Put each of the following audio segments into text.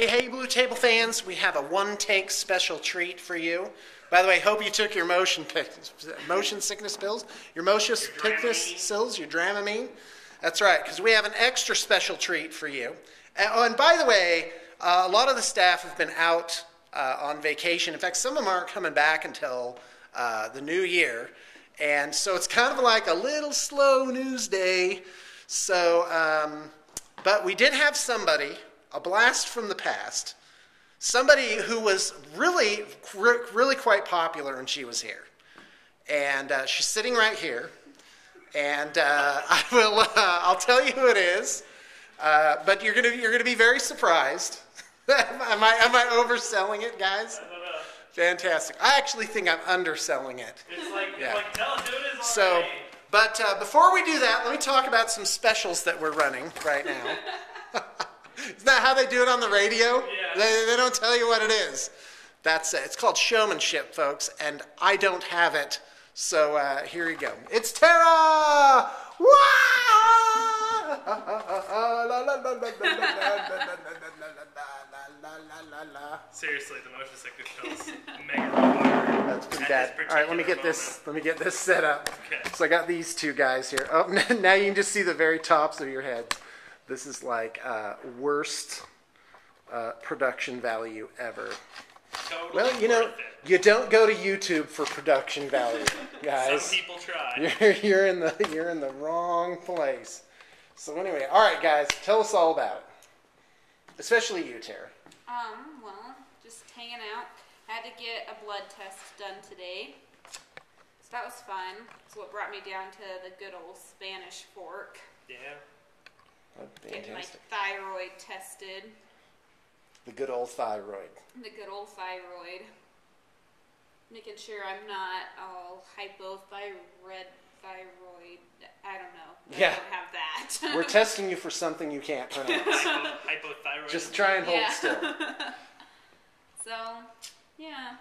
Hey, Blue Table fans, we have a one-take special treat for you. By the way, hope you took your motion sickness pills, your motion sickness pills, your Dramamine. That's right, because we have an extra special treat for you. And by the way, a lot of the staff have been out on vacation. In fact, some of them aren't coming back until the new year. And so it's kind of like a little slow news day. So, but we did have somebody, a blast from the past, somebody who was really quite popular when she was here. And she's sitting right here. And I'll tell you who it is. But you're gonna be very surprised. am I overselling it, guys? I don't know. Fantastic. I actually think I'm underselling it. It's like, no, do it is So, alright. but before we do that, let me talk about some specials that we're running right now. Isn't that how they do it on the radio? Yeah. They don't tell you what it is. That's it. It's called showmanship, folks, and I don't have it. So here you go. It's Tara! Seriously, the motion sickness pills mega required. That's pretty bad. All right, let me get this set up. Okay. So I got these two guys here. Oh, now you can just see the very tops of your heads. This is like worst production value ever. Totally Well, you know, worth it. you don't go to YouTube for production value, guys. Some people try. You're in the wrong place. So anyway, all right, guys, tell us all about it. Especially you, Tara. Well, just hanging out. I had to get a blood test done today. So that was fun. It's what brought me down to the good old Spanish fork. Yeah. Oh, Getting my fantastic. thyroid tested. The good old thyroid. The good old thyroid. Making sure I'm not all hypothyroid. I don't know. Yeah. I don't have that. We're testing you for something you can't pronounce. Hypothyroid. Just try and hold Yeah. still. So, yeah.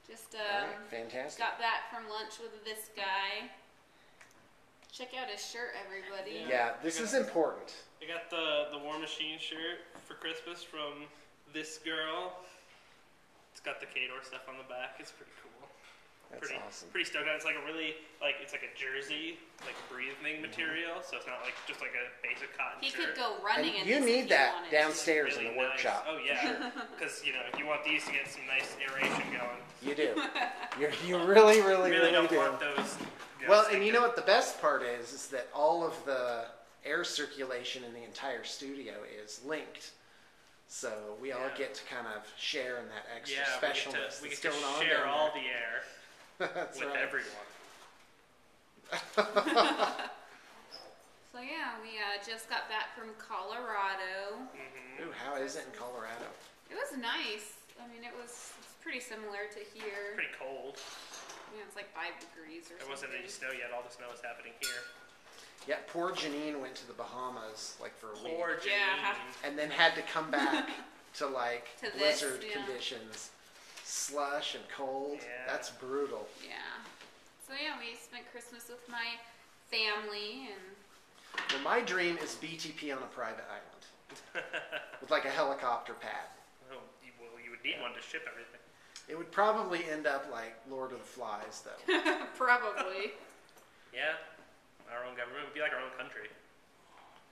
Just All right, fantastic. got back from lunch with this guy. Check out his shirt, everybody. Yeah, this is important. I got the War Machine shirt for Christmas from this girl. It's got the Kador stuff on the back. It's pretty cool. That's awesome. Pretty stoked on it. It's like a really, it's like a jersey, like breathing material. So it's not like just like a basic cotton He shirt. could go running And in you this need if he that wanted downstairs Really in the workshop. Nice. Oh yeah, because you want these to get some nice aeration going. You do. You really Don't do. want those. Well, and you know what the best part is that all of the air circulation in the entire studio is linked. So we all get to kind of share in that extra specialness we that's get to going on share down all there. the air That's with right. everyone. So yeah, we just got back from Colorado. Ooh, how is it in Colorado? It was nice. I mean, it's pretty similar to here. Pretty cold. Yeah, it's like 5 degrees or There something. wasn't any snow yet. All the snow is happening here. Yeah, poor Janine went to the Bahamas like for a Poor week, Janine. and then had to come back to like To this, blizzard yeah. conditions, slush and cold. Yeah. That's brutal. Yeah. So yeah, we spent Christmas with my family and Well, my dream is BTP on a private island with like a helicopter pad. Oh, you would need one to ship everything. It would probably end up like Lord of the Flies, though. probably. Yeah, our own government would be like our own country.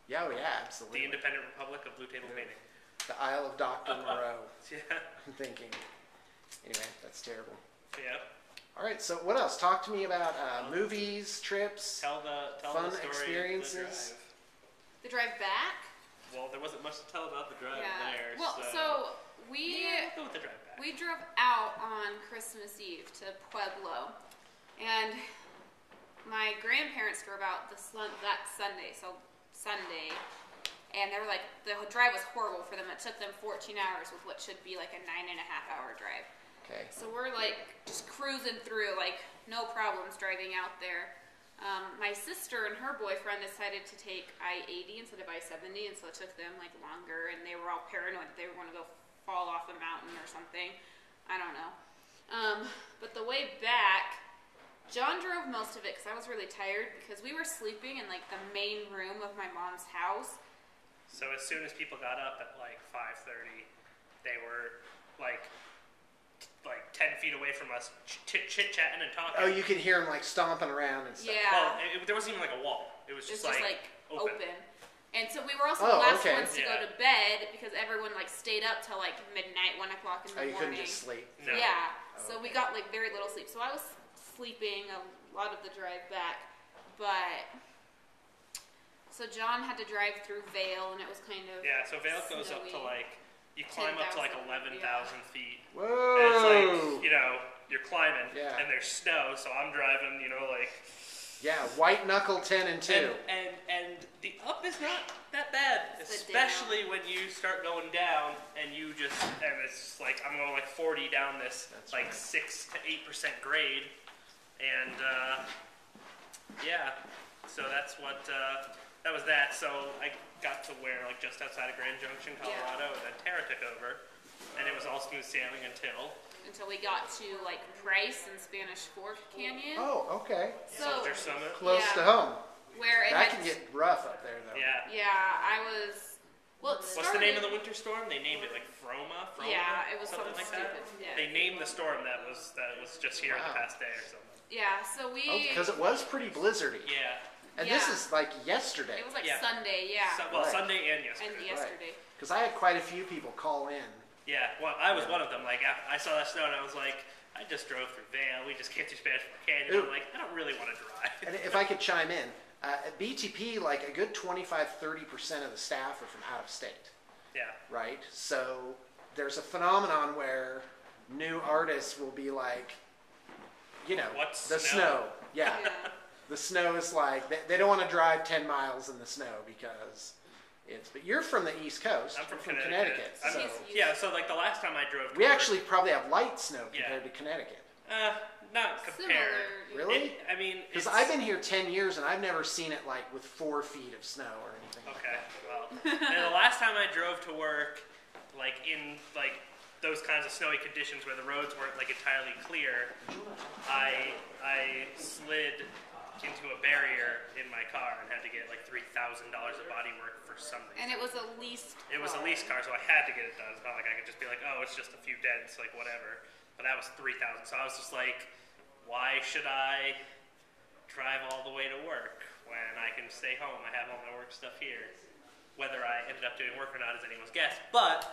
Yeah, oh yeah, The absolutely. independent republic of blue table painting. The Isle of Dr. Moreau, Yeah. I'm thinking. Anyway, that's terrible. Yeah. All right, so what else? Talk to me about movies, trips. Tell the Fun story experiences. Of The drive back? the drive. Well, there wasn't much to tell about the drive Yeah. there. Well, so we we'll go with the drive back. we drove out on Christmas Eve to Pueblo, and my grandparents drove out that Sunday, and they were like, the drive was horrible for them. It took them 14 hours with what should be like a 9.5-hour drive. Okay. So we're like just cruising through, like no problems driving out there. My sister and her boyfriend decided to take I-80 instead of I-70, and so it took them like longer, and they were all paranoid that they were going to go fall off a mountain or something. I don't know. But the way back, John drove most of it because I was really tired because we were sleeping in like the main room of my mom's house. So as soon as people got up at like 5:30, they were like 10 feet away from us, chit-chatting and talking. Oh, you could hear them like stomping around and stuff. Yeah. Well, there wasn't even like a wall. It was just, like open. And so we were also Oh, the last okay. ones to go to bed because everyone like stayed up till like midnight, 1 o'clock in the You morning. couldn't just sleep. No. Yeah. Oh, So we okay. got like very little sleep. So I was sleeping a lot of the drive back, but so John had to drive through Vale, and it was kind of Yeah, so Vale goes up to snowy. like, you climb up to like 10,000, 11,000 yeah. feet. Whoa! And it's like, you're climbing, Yeah. and there's snow, so I'm driving, like... Yeah, white knuckle 10 and 2. And the up is not that bad, It's the especially when you start going down, and it's just like, I'm going like 40 down this, That's like right. 6 to 8% grade, and yeah, so that's what, that was that. So I got to where, like, just outside of Grand Junction, Colorado, and then Tara took over, and it was all smooth sailing until we got to like Price and Spanish Fork Canyon. Oh, okay. So Soldier Summit. Close to Yeah. home. where it That had can get rough up there, though. Yeah. Yeah, I was. Well, it started. What's the name of the winter storm? They named it like Froma. Yeah, it was something something like that. stupid. Yeah. They named the storm that was just here in the Wow. past day or something. Yeah, so we. Oh, because it was pretty blizzardy. Yeah. And this Yeah. is like yesterday. It was like Yeah. Sunday, yeah, Well, Right. Sunday and yesterday. and yesterday. Because I had quite a few people call in. Yeah. Well, I was one of them. Like, I saw that snow and I was like, I just drove through Vale. We just came through Spanish Fork Canyon. Ooh. I'm like, I don't really want to drive. And if I could chime in, at BTP, like a good 25-30% of the staff are from out of state, Yeah. right? So there's a phenomenon where new artists will be like, What's the snow? snow. Yeah. Yeah. The snow is like, they don't want to drive 10 miles in the snow because but you're from the East Coast. I'm from You're Connecticut. so Yeah, so like the last time I drove to we work- actually probably have light snow Yeah. compared to Connecticut. not compared. Similar. Really? I mean, Because it's- I've been here 10 years and I've never seen it like with 4 feet of snow or anything. Okay, well, and the last time I drove to work, like in like those kinds of snowy conditions where the roads weren't like entirely clear, I slid into a barrier in my car and had to get like $3,000 of body work for some reason. And it was a leased. It was a car. lease car, so I had to get it done. It's not like I could just be like, oh, it's just a few dents, like whatever. But that was $3,000, so I was just like, why should I drive all the way to work when I can stay home? I have all my work stuff here. Whether I ended up doing work or not is anyone's guess, but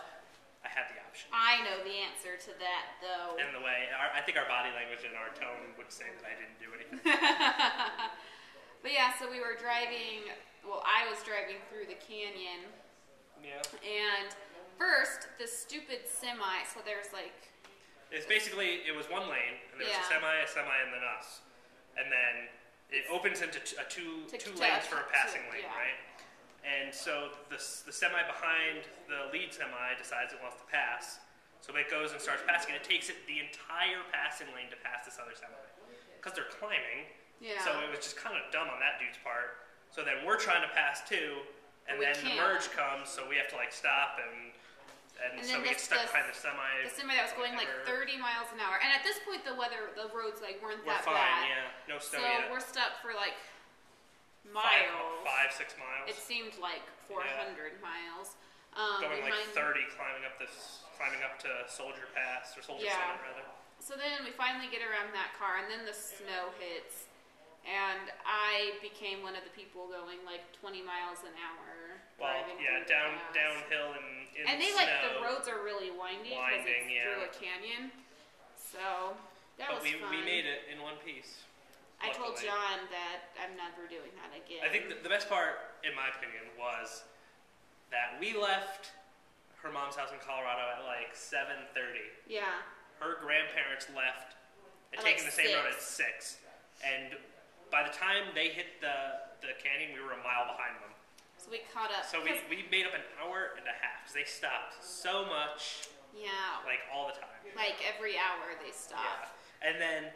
I had the option. I know the answer to that, though. And the way, I think our body language and our tone would say that I didn't do anything. But yeah, so we were driving. Well, I was driving through the canyon, Yeah. and first the stupid semi. So there's like. It's basically, it was one lane, and there was Yeah. a semi, and then us. And then it opens into two To- lanes for a passing to- lane, yeah. right? And so the semi behind the lead semi decides it wants to pass. So it goes and starts passing, and it takes it the entire passing lane to pass this other semi. Because they're climbing. Yeah. So it was just kind of dumb on that dude's part. So then we're trying to pass too, and But we then the can't. merge comes, so we have to like stop and so then we get this- stuck this- behind the semi. The semi that was going like whatever. 30 miles an hour, and at this point the roads like weren't We're that fine, bad. yeah. No snow So yet. we're stuck for like miles. 6 miles. It seemed like 400 miles. Going like behind- 30, climbing up to Soldier Pass or Soldier Yeah. Summit rather. So then we finally get around that car, and then the snow hits, and I became one of the people going like 20 miles an hour. Well, driving yeah, through the pass. downhill in And they snow. like the roads are really windy because Winding, it's yeah. through a canyon. So that But was we fun. made it in one piece. I told luckily. John that I'm never doing that again. I think the best part, in my opinion, was that we left her mom's house in Colorado at like 7:30. Yeah. Her grandparents left and At, taking like, the same road at 6. 6. And by the time they hit the canyon, we were a mile behind them. So we caught up. So we made up an hour and a half because they stopped so much, Yeah. like all the time. Like every hour they stopped. Yeah. And then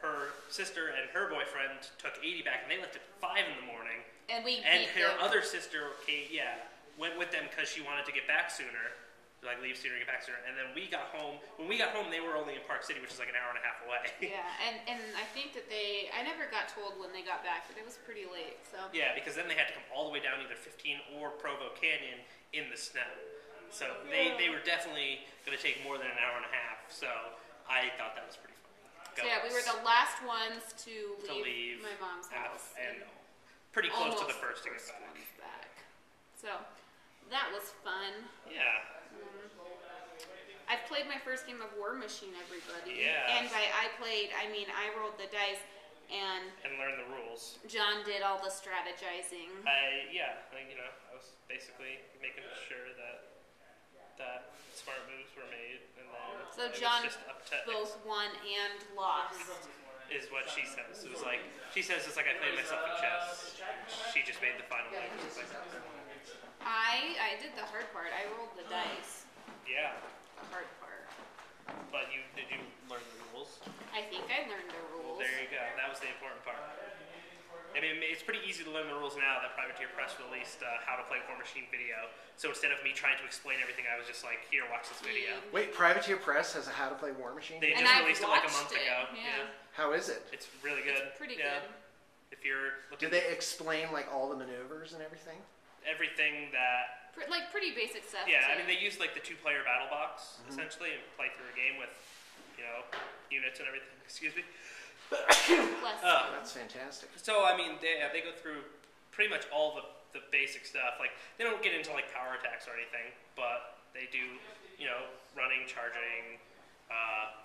her sister and her boyfriend took 80 back, and they left at 5 in the morning. And we And beat her them. other sister, Kate, went with them because she wanted to get back sooner. like leave sooner, get back sooner. And then we got home. When we got home, they were only in Park City, which is like an hour and a half away. Yeah, and I think that I never got told when they got back, but it was pretty late. So yeah, because then they had to come all the way down either 15 or Provo Canyon in the snow. So they were definitely going to take more than an hour and a half. So I thought that was pretty funny. So yeah, we were the last ones to leave my mom's house. And pretty close to the first to get back. So that was fun. Yeah. I've played my first game of War Machine, everybody. Yeah. And by I mean I rolled the dice and learned the rules. John did all the strategizing. I was basically making sure that smart moves were made, and then so John both won and lost. Is what she says. It was like she says it's like I played myself in chess. She just made the final moves. I did the hard part. I rolled the dice. Yeah. The hard part. But did you learn the rules? I think I learned the rules. There you go. That was the important part. I mean, it's pretty easy to learn the rules now that Privateer Press released how to play War Machine video. So instead of me trying to explain everything, I was just like, here, watch this video. Wait, Privateer Press has a How to Play War Machine? They just released it like a month ago. Yeah. How is it? It's really good. It's pretty good. If you're looking, do they explain like all the maneuvers and everything? Everything that... like pretty basic stuff. Yeah, I mean, they use like the 2-player battle box, essentially, and play through a game with, units and everything. Excuse me. That's fantastic. So, I mean, they go through pretty much all the basic stuff. Like, they don't get into, like, power attacks or anything, but they do, running, charging,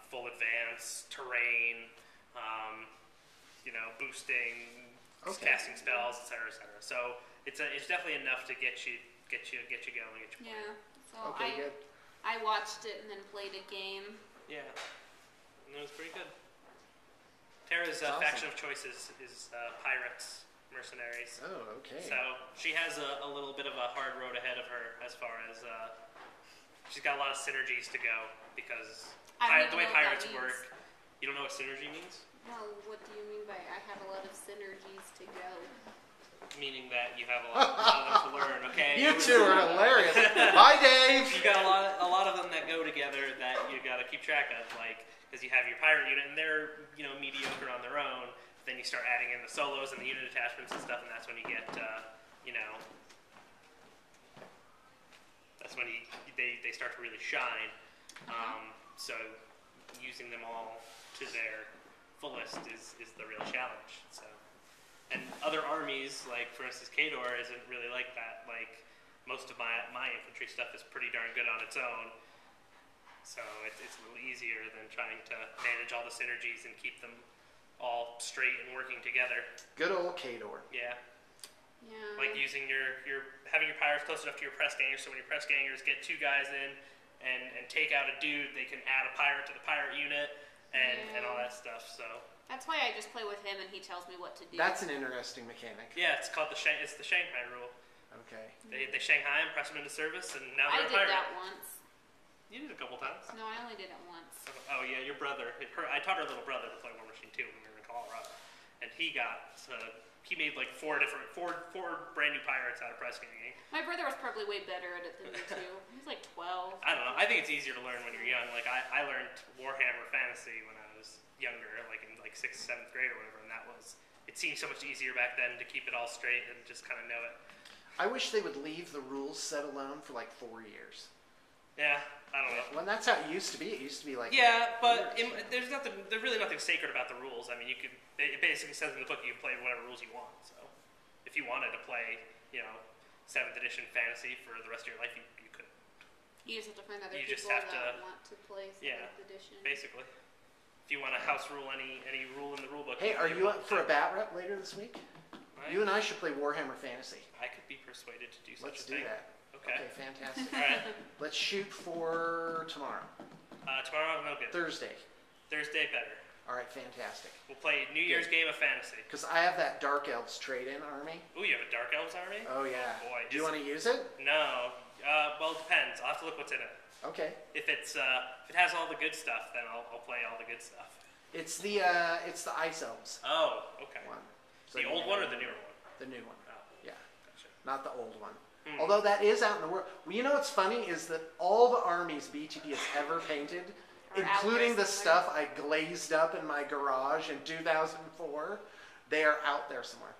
full advance, terrain, boosting, casting spells, etc., etc. So, it's definitely enough to get you going, get you playing. Yeah. So good. I watched it and then played a game. Yeah. And it was pretty good. Tara's awesome. faction of choice is pirates, mercenaries. Oh, okay. So she has a little bit of a hard road ahead of her as far as she's got a lot of synergies to go because the way pirates work. You don't know what synergy means? No, what do you mean by I have a lot of synergies to go? Meaning that you have a lot of them to learn. Okay. You two are hilarious. Bye, Dave. You got a lot of them that go together that you got to keep track of, like. Because you have your pirate unit, and they're mediocre on their own. Then you start adding in the solos and the unit attachments and stuff, and that's when you get that's when they start to really shine. So using them all to their fullest is the real challenge. So, and other armies, like for instance, Khador isn't really like that. Like most of my infantry stuff is pretty darn good on its own. So it's a little easier than trying to manage all the synergies and keep them all straight and working together. Good old Khador. Yeah. Yeah. Like using having your pirates close enough to your press gangers, so when your press gangers get 2 guys in and take out a dude, they can add a pirate to the pirate unit and all that stuff. So that's why I just play with him and he tells me what to do. That's an interesting mechanic. yeah, it's called the Shanghai rule. Okay. They Shanghai him, press them into service, and now they're a I did pirate. that once. You did a couple times. No, I only did it once. Oh yeah, your brother. I taught her little brother to play War Machine too when we were in Colorado, and he made like 4 brand new pirates out of press ganging. My brother was probably way better at it than me too. He was like 12. I don't know. I think it's easier to learn when you're young. Like I learned Warhammer Fantasy when I was younger, like in like 6th, 7th grade or whatever, and it seemed so much easier back then to keep it all straight and just kind of know it. I wish they would leave the rules set alone for like 4 years. Yeah, I don't know. Well, that's how it used to be. It used to be like... Yeah, but there's really nothing sacred about the rules. I mean, it basically says in the book you can play whatever rules you want. So if you wanted to play, 7th edition fantasy for the rest of your life, you could. You just have to find other You just people have that to- want to play 7th edition. Basically. If you want to house rule any rule in the rule book. Hey, are you up for a bat rep later this week? You and I should play Warhammer Fantasy. I could be persuaded to do such Let's a thing. do that. Okay. Fantastic. All right. Let's shoot for tomorrow. Tomorrow, no good. Thursday. Thursday, better. All right, fantastic. We'll play New Year's game of fantasy. Because I have that Dark Elves trade-in army. Ooh, you have a Dark Elves army? Oh, yeah. Oh, boy. Do you want to use it? No. Well, it depends. I'll have to look what's in it. Okay. If it has all the good stuff, then I'll play all the good stuff. It's the Ice Elves Oh, okay. one. The old one or the newer one? The new one. Oh, Yeah. gotcha. Not the old one. Although that is out in the world. Well, you know what's funny is that all the armies BTB has ever painted, including the stuff I glazed up in my garage in 2004, they are out there somewhere.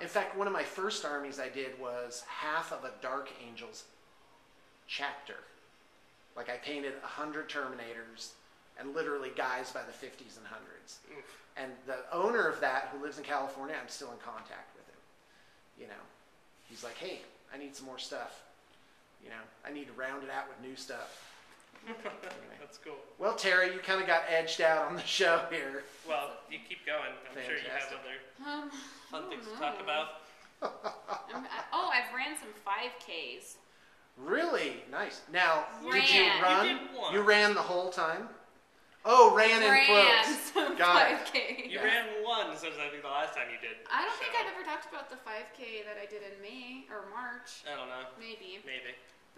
In fact, one of my first armies I did was half of a Dark Angels chapter. Like I painted 100 Terminators and literally guys by the 50s and 100s. Oof. And the owner of that, who lives in California, I'm still in contact with him. You know, he's like, hey, I need some more stuff. You know, I need to round it out with new stuff. Anyway. That's cool. Well, Terry, you kind of got edged out on the show here. Well, you keep going. I'm sure you have other fun things to talk about. I've ran some 5Ks. Really? Nice. Now, Ran. did you run? You did one. You ran the whole time? Oh, ran in quotes. Some Got it. 5K. You ran one, so I think the last time you did. I don't think I've ever talked about the 5K that I did in May or March. I don't know. Maybe.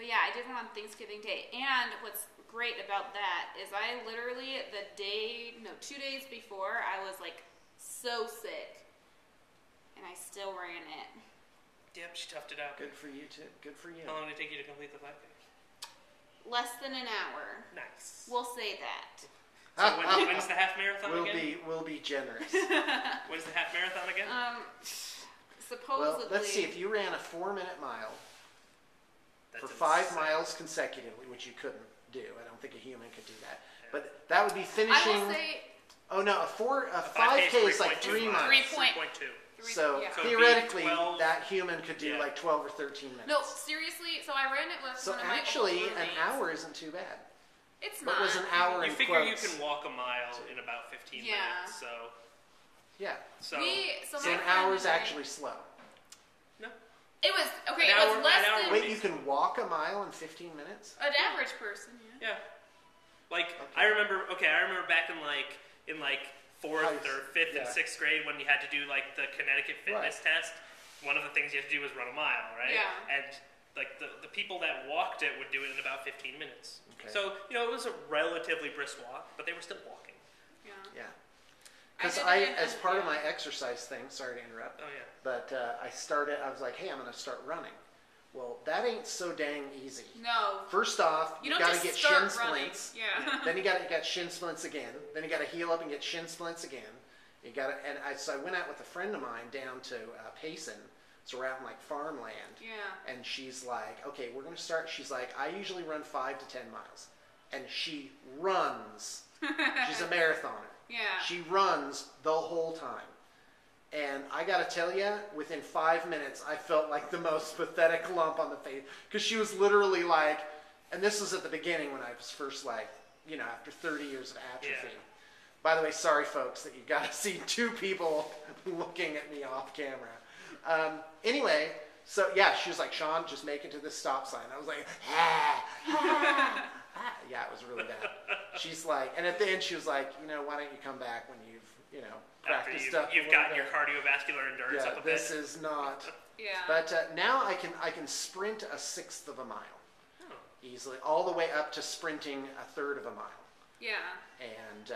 But yeah, I did one on Thanksgiving Day. And what's great about that is I literally, 2 days before, I was like so sick. And I still ran it. Yep, she toughed it out. Good for you, too. Good for you. How long did it take you to complete the 5K? Less than an hour. Nice. We'll say that. So when's the half marathon again? We'll be generous. When's the half marathon again? Supposedly. Well, let's see. If you ran a 4-minute mile That's for 5 insane. miles consecutively, which you couldn't do, I don't think a human could do that. But that would be finishing. I will say. Oh no, a 5K is like 3 miles. 3.2. So Yeah. So it'd be theoretically, 12. that human could do like 12 or 13 minutes. No, seriously. So I ran it with So one of my actually, old an roommates. hour isn't too bad. It's What not. was an hour You in figure quotes? you can walk a mile in about 15 Yeah. minutes, so Yeah. so So my an friend hour is and I- actually slow. no. It was okay. An It hour- was less an hour than Wait, you can walk a mile in 15 minutes? an average person. Yeah. Yeah. Like Okay. I remember back in fourth Nice. or fifth and Yeah. sixth grade when you had to do like the Connecticut fitness test. One of the things you had to do was run a mile, right? Yeah. And like the people that walked it would do it in about 15 minutes. Okay. So it was a relatively brisk walk, but they were still walking. Yeah. Yeah. Because did I, it in- as part of my exercise thing, sorry to interrupt, Oh yeah. but I was like, hey, I'm going to start running. Well, that ain't so dang easy. No. First off, You you don't got to just get start shin running. splints. Yeah. Then you got shin splints again. Then you got to heal up and get shin splints again. So I went out with a friend of mine down to Payson. So we're out in like farmland. Yeah. And she's like, okay, we're going to start. She's like, I usually run 5 to 10 miles. And she runs. She's a marathoner. Yeah. She runs the whole time. And I got to tell you, within 5 minutes, I felt like the most pathetic lump on the face. Because she was literally like, and this was at the beginning when I was first like, after 30 years of atrophy. Yeah. By the way, sorry folks that you got to see 2 people looking at me off camera. Anyway, so yeah, she was like, Sean, just make it to this stop sign. I was like, yeah, it was really bad. She's like, and at the end she was like, why don't you come back when you've, After practiced up. you've got your cardiovascular endurance up a bit. this is not. Yeah. But now I can sprint a 1/6 of a mile Oh. easily, all the way up to sprinting a 1/3 of a mile. Yeah. And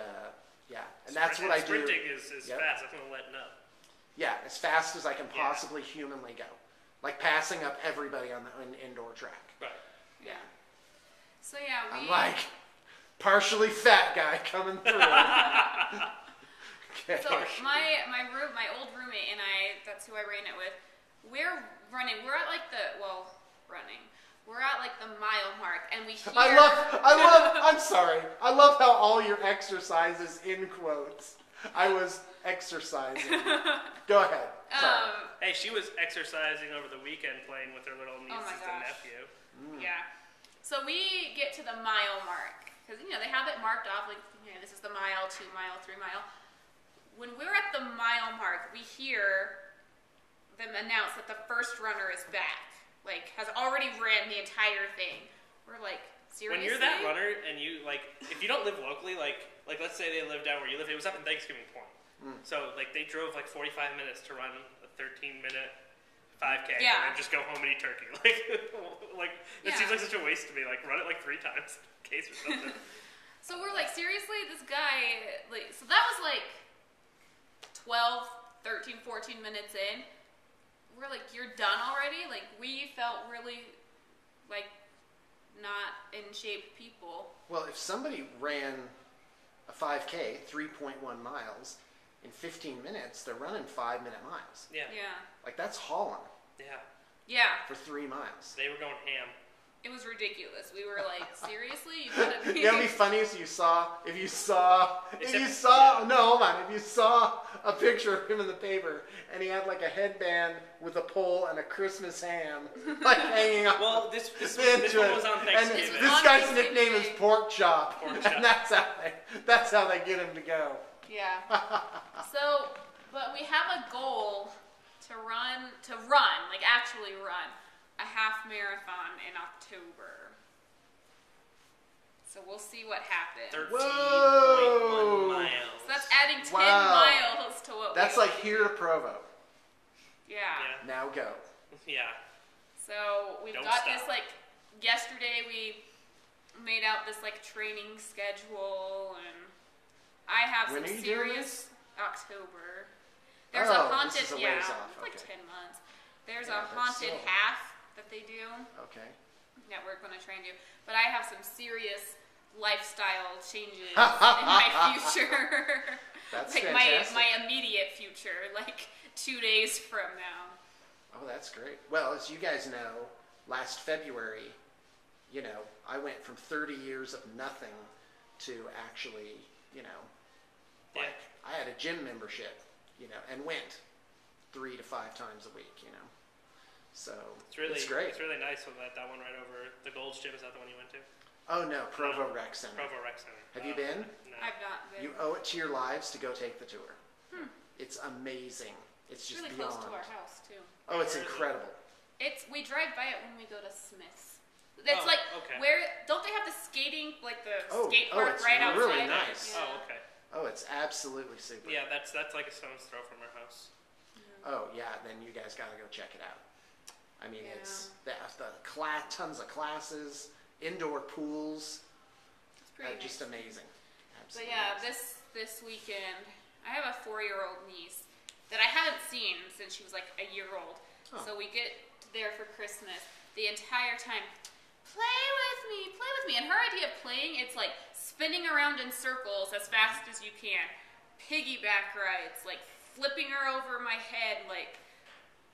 and that's what I do. Sprinting is Yep. fast. That's gonna letting up. Yeah, as fast as I can Yeah. possibly humanly go, like passing up everybody on the indoor track. Right. Yeah. So yeah, I'm like partially fat guy coming through. Okay. So my old roommate and I, that's who I ran it with. We're running. We're at like We're at like the mile mark, and we hear. I'm sorry. I love how all your exercises in quotes. I was exercising. Go ahead. Sorry. Hey, she was exercising over the weekend playing with her little nieces and gosh. nephew. Yeah. So we get to the mile mark because they have it marked off like this is the mile, 2 mile, 3 mile. When we're at the mile mark, we hear them announce that the first runner is back. Like has already ran the entire thing. We're like, seriously? When you're that runner and you if you don't live locally, like let's say they live down where you live, it was up in Thanksgiving Point. So they drove 45 minutes to run a 13-minute 5K and then just go home and eat turkey. It seems like such a waste to me. Run it 3 times in case or something. So we're like, seriously, this guy, so that was 12, 13, 14 minutes in. we're like, you're done already? Like, we felt really, like, not in shape people. Well, if somebody ran a 5K, 3.1 miles, in 15 minutes, they're running 5-minute miles. Yeah. Yeah. Like, that's hauling Yeah. Yeah. for 3 miles. They were going ham. It was ridiculous. We were like, seriously? You gotta be... You know, it'd be funny if you saw a picture of him in the paper, and he had like a headband with a pole and a Christmas ham, like hanging on. Well, this one was on And Thanksgiving. this guy's nickname is Pork Chop, Pork Chop. and that's how they get him to go. Yeah. So, but we have a goal to run, like actually run, a half marathon in October. So we'll see what happens. 13.1 miles. So that's adding 10 Wow. miles to what That's we like here to Provo. Yeah. Now go. Yeah. So we've Don't got stop. this, like, yesterday we made out this, like, training schedule, and I have When some are you doing serious October. There's Oh, a haunted, this is a ways off, it's like okay. 10 months. There's Yeah, a that's haunted so- half that they do Okay. that we're going to try and do. But I have some serious lifestyle changes in my future. That's like fantastic. my immediate future, like 2 days from now. Oh, that's great. Well, as you guys know, last February, you know, I went from 30 years of nothing to actually, you know, like I had a gym membership, you know, and went 3 to 5 times a week, you know. So It's really great. It's really nice with that one right over the Gold's Gym. Is that the one you went to? Oh no, Provo Rec Center. Provo Rec Center. Have you been? No. I've not been. You owe it to your lives to go take the tour. It's amazing. It's just really beyond. close to our house too. Oh, it's Where is it? incredible. We drive by it when we go to Smith's. It's Oh, like okay. where don't they have the skating like the Oh, skate oh, park it's right outside? really of it? nice. Yeah. Oh, okay. Oh, it's absolutely super. Yeah, that's like a stone's throw from our house. Oh yeah, then you guys gotta go check it out. I mean, Yeah. it's tons of classes, indoor pools, It's pretty just nice. amazing. But Absolutely yeah, amazing. this weekend I have a 4-year-old niece that I haven't seen since she was like a year old. Oh. So we get there for Christmas. The entire time, play with me, and her idea of playing, it's like spinning around in circles as fast as you can, piggyback rides, like flipping her over my head, like.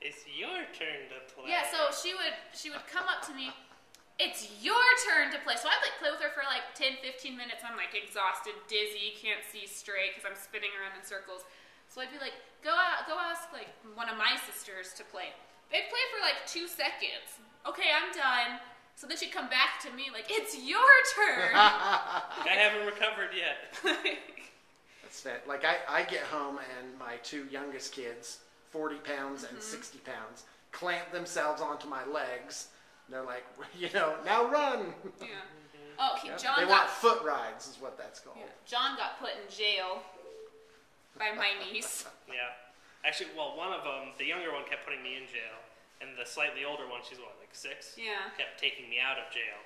It's your turn to play. Yeah, so she would come up to me, it's your turn to play. So I'd like play with her for like 10-15 minutes. I'm like exhausted, dizzy, can't see straight because I'm spinning around in circles. So I'd be like, go ask like one of my sisters to play. They'd play for like 2 seconds. Okay, I'm done. So then she'd come back to me like, it's your turn. I haven't recovered yet. That's that. Like I get home and my 2 youngest kids, 40 pounds and 60 pounds, clamp themselves onto my legs. And they're like, you know, now run. Yeah. Oh, Yeah. John They got want foot rides, is what that's called. John got put in jail by my niece. Yeah. Actually, well, one of them, the younger one, kept putting me in jail, and the slightly older one, she's what, like 6? Yeah. Kept taking me out of jail.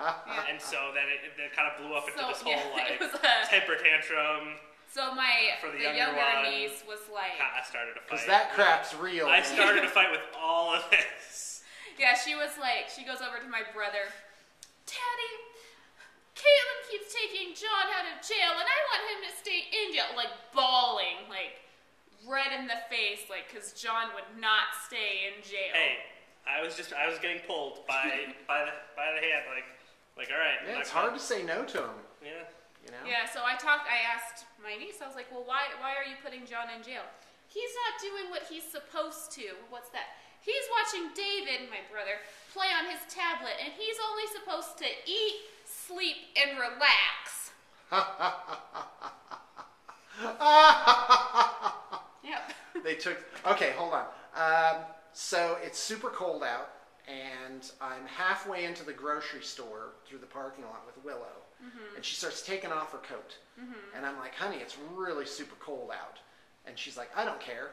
Yeah. And so then it kind of blew up into So, this whole yeah, it like was a- temper tantrum. So For the the younger younger one, niece was like, I started a Because fight. that crap's real. I started a fight with all of this. yeah, she was like, she goes over to my brother, Daddy, Caitlin keeps taking John out of jail, and I want him to stay in jail, like bawling, like red in the face, like because John would not stay in jail. Hey, I was getting pulled by the hand, like all right. Yeah, it's hard to say no to them. Yeah. You know? Yeah, so I asked my niece, I was like, well, why are you putting John in jail? He's not doing what he's supposed to. What's that? He's watching David, my brother, play on his tablet, and he's only supposed to eat, sleep, and relax. Yep. They took. Okay, hold on. So it's super cold out, and I'm halfway into the grocery store through the parking lot with Willow, and she starts taking off her coat, and I'm like, "Honey, it's really super cold out," and she's like, "I don't care."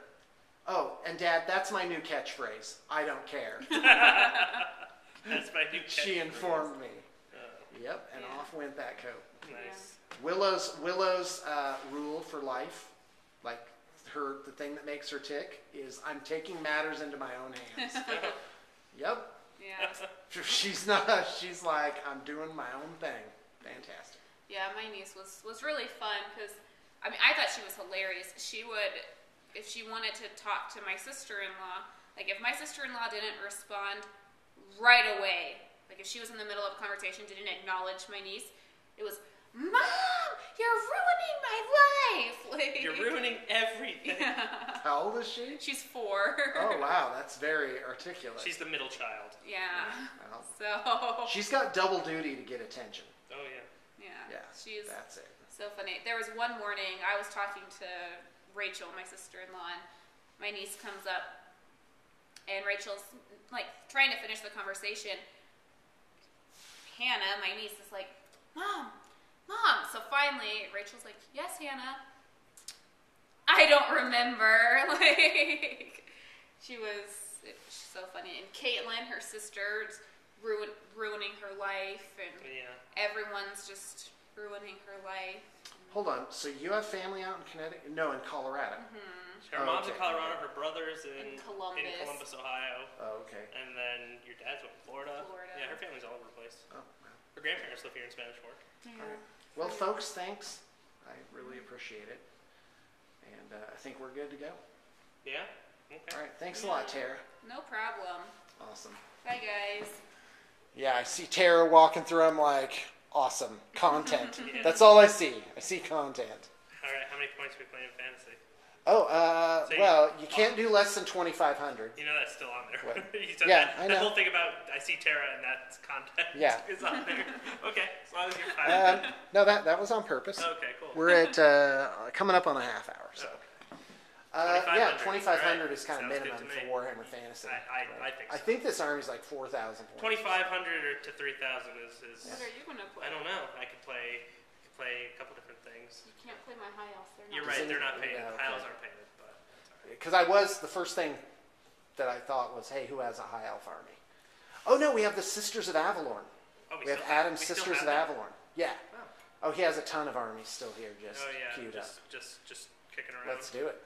Oh, and Dad, that's my new catchphrase. I don't care. That's my new She catchphrase. informed me. Yep, and Yeah. off went that coat. Nice. Willow's rule for life, like the thing that makes her tick is I'm taking matters into my own hands. Yep. Yeah. She's like, I'm doing my own thing. Fantastic. Yeah, my niece was really fun because, I mean, I thought she was hilarious. She would, if she wanted to talk to my sister-in-law, like if my sister-in-law didn't respond right away, like if she was in the middle of a conversation, didn't acknowledge my niece, it was, Mom, you're ruining my life. Like, You're ruining everything. Yeah. How old is she? She's 4. Oh, wow. That's very articulate. She's the middle child. Yeah. Well, So. she's got double duty to get attention. Oh, yeah. Yeah, She's that's it. so funny. There was one morning I was talking to Rachel, my sister-in-law, and my niece comes up, and Rachel's like trying to finish the conversation. Hannah, my niece, is like, Mom. So finally, Rachel's like, yes, Hannah. I don't remember. Like, she's so funny. And Caitlin, her sister, ruining her life, and everyone's just ruining her life. Hold on. So you have family out in Connecticut? No, in Colorado. Her mom's in Colorado. Her brother's in Columbus, Ohio. Oh, okay. And then your dad's in Florida. Yeah, her family's all over the place. Oh, wow. Her grandparents live here in Spanish Fork. Yeah. All right. Well, folks, thanks. I really appreciate it. And I think we're good to go. Yeah? Okay. All right. Thanks a lot, Tara. No problem. Awesome. Bye, guys. Yeah, I see Tara walking through. I'm like, awesome. Content. That's all I see. I see content. All right. How many points are we playing in fantasy? Oh, well, you can't do less than 2,500. You know that's still on there. What? You said Yeah, that, I the know. whole thing about I see Tara and that's content is on there. Okay, as long as you're fine. No, that was on purpose. Okay, cool. We're at coming up on a half hour, so. Yeah, 2,500 is kind of Sounds good minimum to for me. Warhammer Fantasy. I think so. I think this army's like 4,000 points. 2,500 or to 3,000 is. What are you gonna play? I don't know. I could play a couple different things. You can't play my high elves. You're right. They're not painted. Yeah, okay. High elves aren't painted, but that's all right. Because the first thing that I thought was, hey, who has a high elf army? Oh no, we have the Sisters of Avalorn. Oh, We have Adam's Sisters of Avalorn. Yeah. Oh, he has a ton of armies still here, just queued up. Just kicking around. Let's do it.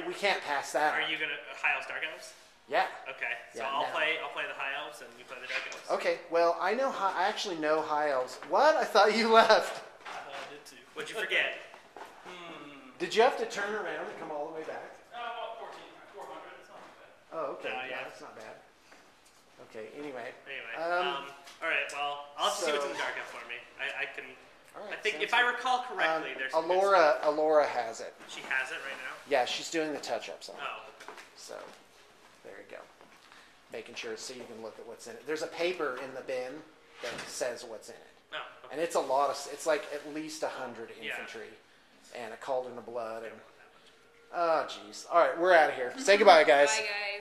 We can't pass that. Are you gonna High Elves, Dark Elves? Yeah. Okay, so Yeah, I'll no. play the High Elves and you play the Dark Elves. Okay. Well, I actually know high elves. What? I thought you left. I did too. What'd you forget? Did you have to turn around and come all the way back? About 400. It's not bad. Oh, okay. Yeah. That's not bad. Okay. Anyway. All right. Well, I'll have to see what's in the Dark Elf for me. I can. All right, I think sounds if I recall correctly, there's some good stuff. Alora has it. She has it right now. Yeah, she's doing the touch-ups on it. Oh. So, there you go. Making sure so you can look at what's in it. There's a paper in the bin that says what's in it. Oh. Okay. And it's a lot of, it's like at least 100 infantry and a cauldron of blood. And, oh, geez. All right, we're out of here. Say goodbye, guys. Bye, guys.